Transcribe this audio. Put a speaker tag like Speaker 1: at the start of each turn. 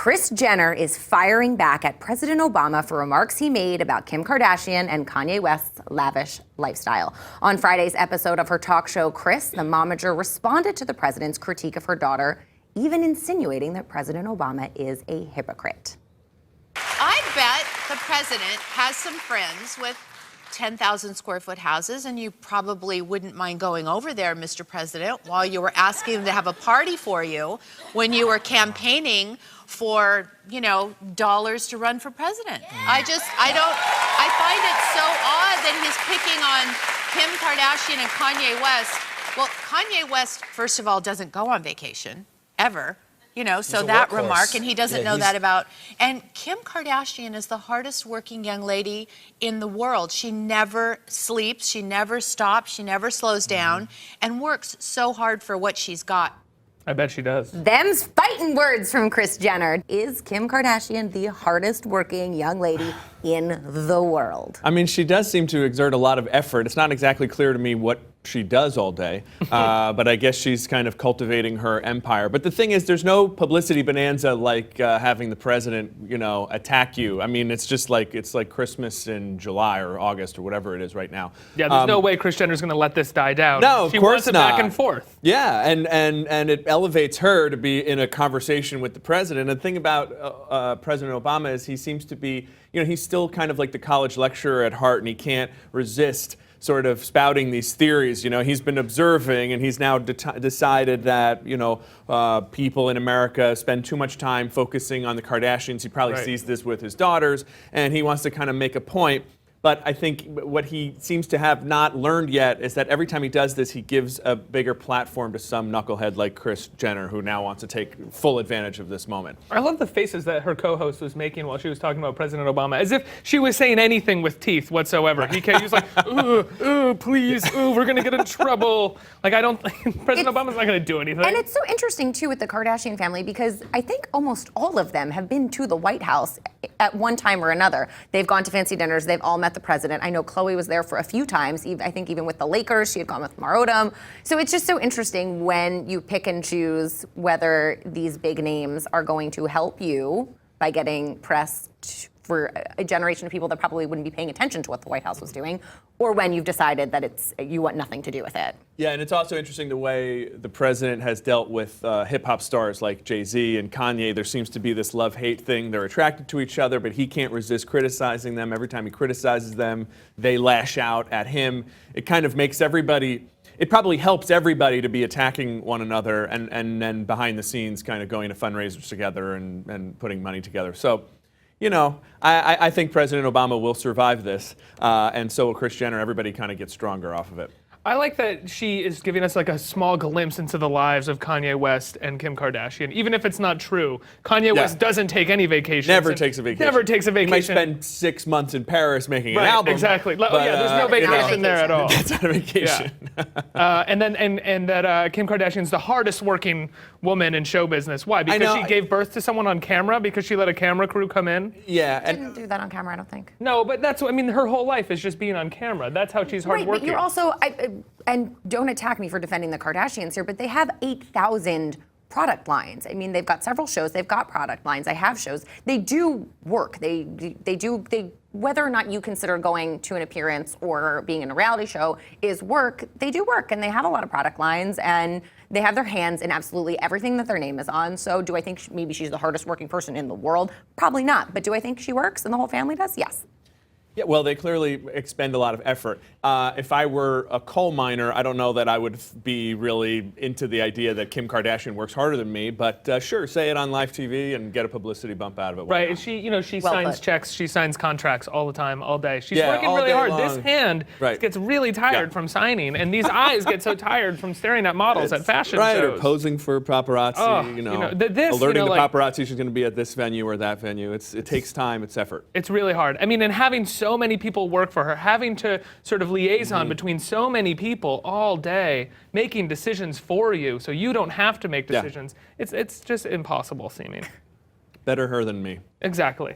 Speaker 1: Kris Jenner is firing back at President Obama for remarks he made about Kim Kardashian and Kanye West's lavish lifestyle. On Friday's episode of her talk show, Kris, the momager, responded to the president's critique of her daughter, even insinuating that President Obama is a hypocrite.
Speaker 2: I bet the president has some friends with 10,000 square foot houses, and you probably wouldn't mind going over there, Mr. President, while you were asking them to have a party for you when you were campaigning for, dollars to run for president. I find it so odd that he's picking on Kim Kardashian and Kanye West. Well, Kanye West, first of all, doesn't go on vacation, ever. So that remark, and he doesn't know that about. And Kim Kardashian is the hardest working young lady in the world. She never sleeps, she never stops, she never slows down, and works so hard for what she's got.
Speaker 3: I bet she does.
Speaker 1: Them's fighting words from Kris Jenner. Is Kim Kardashian the hardest working young lady in the world?
Speaker 4: I mean, she does seem to exert a lot of effort. It's not exactly clear to me what she does all day, but I guess she's kind of cultivating her empire. But the thing is, there's no publicity bonanza like having the president, attack you. I mean, it's like Christmas in July or August or whatever it is right now.
Speaker 3: Yeah, there's no way Kris Jenner's going to let this die down.
Speaker 4: No, of
Speaker 3: she
Speaker 4: course
Speaker 3: wants it
Speaker 4: not.
Speaker 3: back and forth.
Speaker 4: Yeah, and it elevates her to be in a conversation with the president. And the thing about President Obama is he seems to be, he's still kind of like the college lecturer at heart, and he can't resist sort of spouting these theories. He's been observing, and he's now decided that, people in America spend too much time focusing on the Kardashians. He probably sees this with his daughters, and he wants to kind of make a point. But I think what he seems to have not learned yet is that every time he does this, he gives a bigger platform to some knucklehead like Kris Jenner, who now wants to take full advantage of this moment.
Speaker 3: I love the faces that her co-host was making while she was talking about President Obama, as if she was saying anything with teeth whatsoever. He was like, ooh, please, we're going to get in trouble. President Obama's not going to do anything.
Speaker 1: And it's so interesting, too, with the Kardashian family, because I think almost all of them have been to the White House at one time or another. They've gone to fancy dinners. They've all met the president. I know Khloe was there for a few times. I think even with the Lakers, she had gone with Marodom. So it's just so interesting when you pick and choose whether these big names are going to help you by getting press for a generation of people that probably wouldn't be paying attention to what the White House was doing, or when you've decided that you want nothing to do with it.
Speaker 4: Yeah, and it's also interesting the way the president has dealt with hip-hop stars like Jay-Z and Kanye. There seems to be this love-hate thing. They're attracted to each other, but he can't resist criticizing them. Every time he criticizes them, they lash out at him. It kind of makes everybody... It probably helps everybody to be attacking one another and then behind the scenes kind of going to fundraisers together and putting money together. So, I think President Obama will survive this, and so will Kris Jenner. Everybody kind of gets stronger off of it.
Speaker 3: I like that she is giving us like a small glimpse into the lives of Kanye West and Kim Kardashian, even if it's not true. Kanye West doesn't take any vacations.
Speaker 4: Never takes a vacation.
Speaker 3: Never takes a vacation.
Speaker 4: He might spend 6 months in Paris making an album.
Speaker 3: Exactly. But, there's no vacation there at all.
Speaker 4: That's not a vacation.
Speaker 3: Yeah. And that Kim Kardashian's the hardest working woman in show business. Why? Because she gave birth to someone on camera? Because she let a camera crew come in?
Speaker 4: Yeah.
Speaker 1: Didn't do that on camera, I don't think.
Speaker 3: No, but that's what, her whole life is just being on camera. That's how she's hardworking.
Speaker 1: Right, but you're also, and don't attack me for defending the Kardashians here, but they have 8,000 product lines. They've got several shows, they've got product lines, they have shows. They do work. They whether or not you consider going to an appearance or being in a reality show is work, they do work, and they have a lot of product lines, and they have their hands in absolutely everything that their name is on. So do I think maybe she's the hardest working person in the world? Probably not. But do I think she works and the whole family does? Yes.
Speaker 4: Yeah, well, they clearly expend a lot of effort. If I were a coal miner, I don't know that I would be really into the idea that Kim Kardashian works harder than me, but sure, say it on live TV and get a publicity bump out of it.
Speaker 3: Right, and she signs checks, she signs contracts all the time, all day. She's working really hard.
Speaker 4: Long.
Speaker 3: This hand gets really tired from signing, and these eyes get so tired from staring at models at fashion shows.
Speaker 4: Or posing for paparazzi, alerting the paparazzi she's going to be at this venue or that venue. It takes time, it's effort.
Speaker 3: It's really hard. And having so many people work for her, having to sort of liaison between so many people all day, making decisions for you so you don't have to make decisions. It's just impossible seeming.
Speaker 4: Better her than me.
Speaker 3: Exactly.